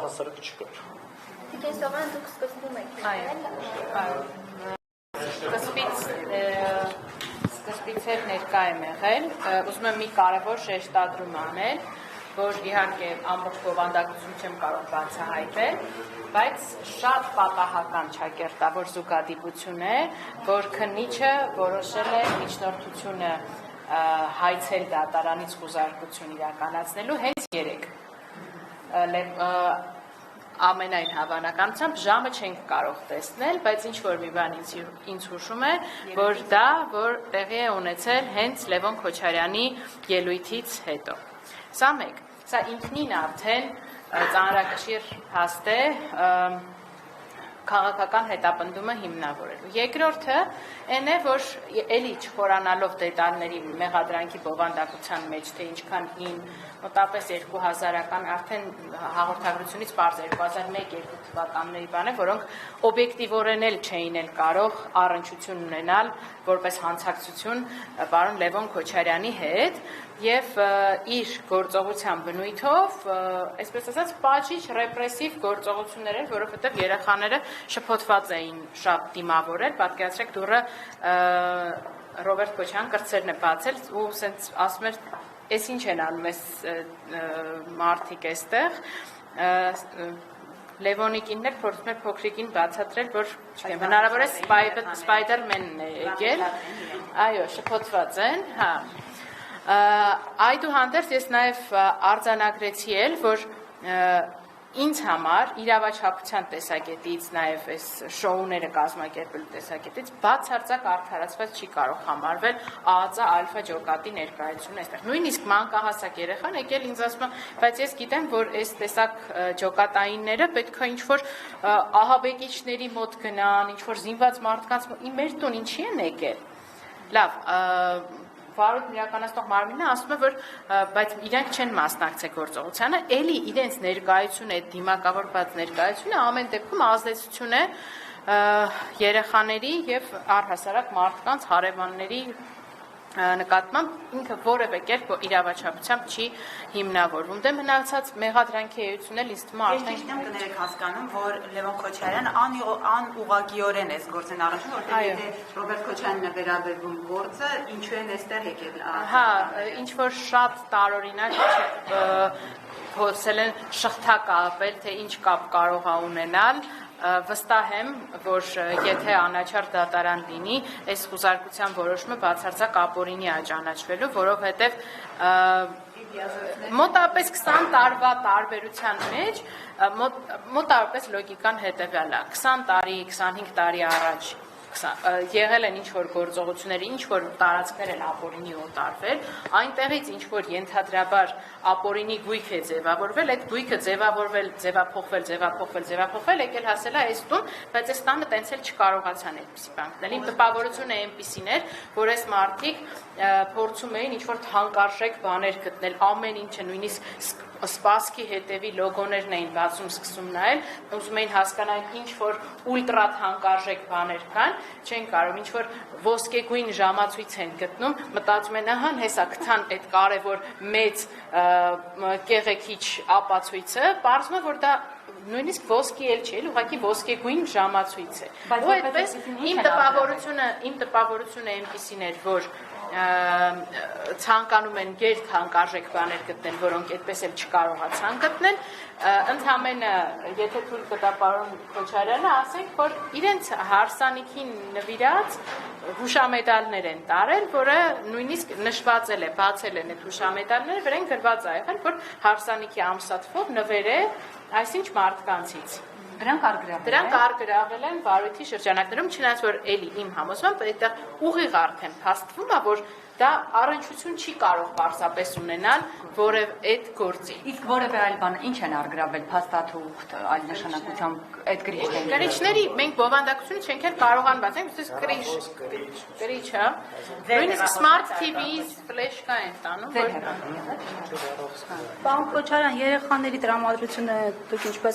առհասարակ չկար։ Տիկին Սողան, դուք սկզբում եք Սկզբից էլ ներկա եմ եղել, ուզում եմ մի կարևոր շեշտադրում անել, որ իհարկե ամբողջ բովանդակություն չեմ կարող բացահայտել, բայց շատ պատահական ճակերտավոր զուգադիպություն է, որ քննիչը որոշել է միջնորդությունը հայցել դատարանից խուզարկություն իրականացնելու հենց 3 ամենայն հավանականությամբ ժամը չենք կարող տեսնել, բայց ինչ-որ մի բան ինձ հուշում է, որ դա տեղի է ունեցել հենց Լևոն Քոչարյանի ելույթից հետո։ Սա մեկ, սա ինքնին արդեն ծանրակշիռ հաստ է քաղաքական հետապնդումը հիմնավորելու։ Երկրորդը այն է, որ էլի չխորանալով դետալների մեղադրանքի բովանդակության մեջ, թե ինչքան մոտապես 2000-ական արդեն հաղորդագրությունից պարզ 2001-2 թվականների բան է, որոնք օբյեկտիվորեն էլ չէին էլ կարող առնչություն ունենալ որպես հանցակցություն պարոն Լևոն Քոչարյանի հետ եւ իր գործողության բնույթով, այսպես ասած, պատժիչ ռեպրեսիվ գործողություններ են, որովհետեւ երեխաները շփոթված էին շատ դիմավորել, պատկերացրեք դուրը Ռոբերտ Քոչարյան կրծերն է բացել ու ասենց ասում էր, «Էս ինչ են անում այս մարդիկ այստեղ», Լևոնի կինն էլ փորձում է փոքրիկին բացատրել, որ հնարավոր է Սպայդերմենն է եկել, այո, շփոթված են, հա։ Այդուհանդերձ ես նաև արձանագրեցի էլ, որ ինձ համար իրավաչափության տեսակետից, նաև այս շոուները կազմակերպելու տեսակետից բացարձակ արդարացված չի կարող համարվել ԱԱԾ ալֆա ջոկատի ներկայությունը այստեղ։ Նույնիսկ մանկահասակ երեխան եկել ինձ ասում է, բայց ես գիտեմ, որ այս տեսակ ջոկատայինները պետք է ինչ-որ ահաբեկիչների մոտ գնան, ինչ-որ զինված մարդկանց մոտ, մեր տուն ինչի են եկել։ Լավ, վարույթ իրականացնող մարմինը ասում է, որ բայց իրանք չեն մասնակցել գործողությանը, էլի իրենց ներկայությունը, այդ դիմակավորված ներկայությունը ամեն դեպքում ազդեցություն է երեխաների եւ առհասարակ մարդկանց հարևանների նկատմամբ ինքը որևէ կերպ իրավաչափությամբ չի հիմնավորվում։ Դե մնացած մեղադրանքի էությունը ինձ թվում է արդեն կներեք հասկանում, որ Լևոն Քոչարյանը անուղղակիորեն է գործեն առնչվում, որտեղ եթե Ռոբերտ Քոչարյանն է վերաբերվում գործը, ինչու են այստեղ եկել։ Հա, ինչ որ շատ տարօրինակ փորձել են շղթակապել, թե ինչ կապ կարող է ունենալ։ Վստահ եմ, որ եթե անաչառ դատարան լինի, այս խուզարկության որոշումը բացարձակ ապօրինի է ճանաչվելու, որովհետև մոտավորապես 20 տարվա տարբերության մեջ մոտավորապես լոգիկան հետևյալ է, 20 տարի, 25 տարի առաջ եղել են ինչ-որ գործողություններ, ինչ-որ տարածքներ են ապօրինի օտարվել, այնտեղից ինչ-որ ենթադրաբար ապօրինի գույք է ձևավորվել, այդ գույքը ձևափոխվել, եկել հասել է այս տուն, բայց այս տանը տենց էլ չկարողացան այդպիսի բան գնել։ Իմ տպավորությունը այնպիսին էր, որ այս մարդիկ փորձում էին ինչ-որ թանկարժեք բաներ գտնել, ամեն ինչը նույնիսկ սպասքի հետևի լոգոներն էին բացում, սկսում նայել, ուզում էին հասկանալ ինչ-որ ուլտրա թանկարժեք բաներ կան, չեն կարող, ինչ-որ ոսկեգույն ժամացույց են գտնում, մտածում են, ահա, հեսա գտան այդ կարևոր մեծ կեղեքիչ ապացույցը, պարզվում է, որ դա նույնիսկ ոսկի էլ չէ, ուղղակի ոսկեգույն ժամացույց է։ Ու այդպես իմ տպավորությունը այնպիսին էր, որ ցանկանում են գերթանկարժեք բաներ գտնել, որոնք այդպես էլ չկարողացան գտնել, ընդհանրապես եթե թույլ կտա պարոն Քոչարյանը, ասենք, որ իրենց հարսանիքին նվիրած հուշամեդալներ են տարել, որը նույնիսկ նշվածել է, բացել են այդ հուշամեդալները, վրան գրված է եղել, որ հարսանիքի ամսաթվով նվեր է այսինչ մարդկանցից։ Դրանք արգրավել են վարույթի շրջանակներում, չնայած որ էլի իմ համոզմամբ այդտեղ ուղիղ արդեն փաստվում է, որ դա առնչություն չի կարող պարզապես ունենալ որև այդ գործի։ Իսկ որևէ այլ բան ինչ են արգրավել, փաստաթուղթ, այլ նշանակությամբ այդ գրիչները։ Գրիչների մենք բովանդակությունը չենք էլ կարողան բացենք, գրիչ, հա։ Նույնիսկ smart TV-ից ֆլեշկա են տանում, որ Պարոն Քոչարյան, երեխաների տրամադրությունը դուք ինչպես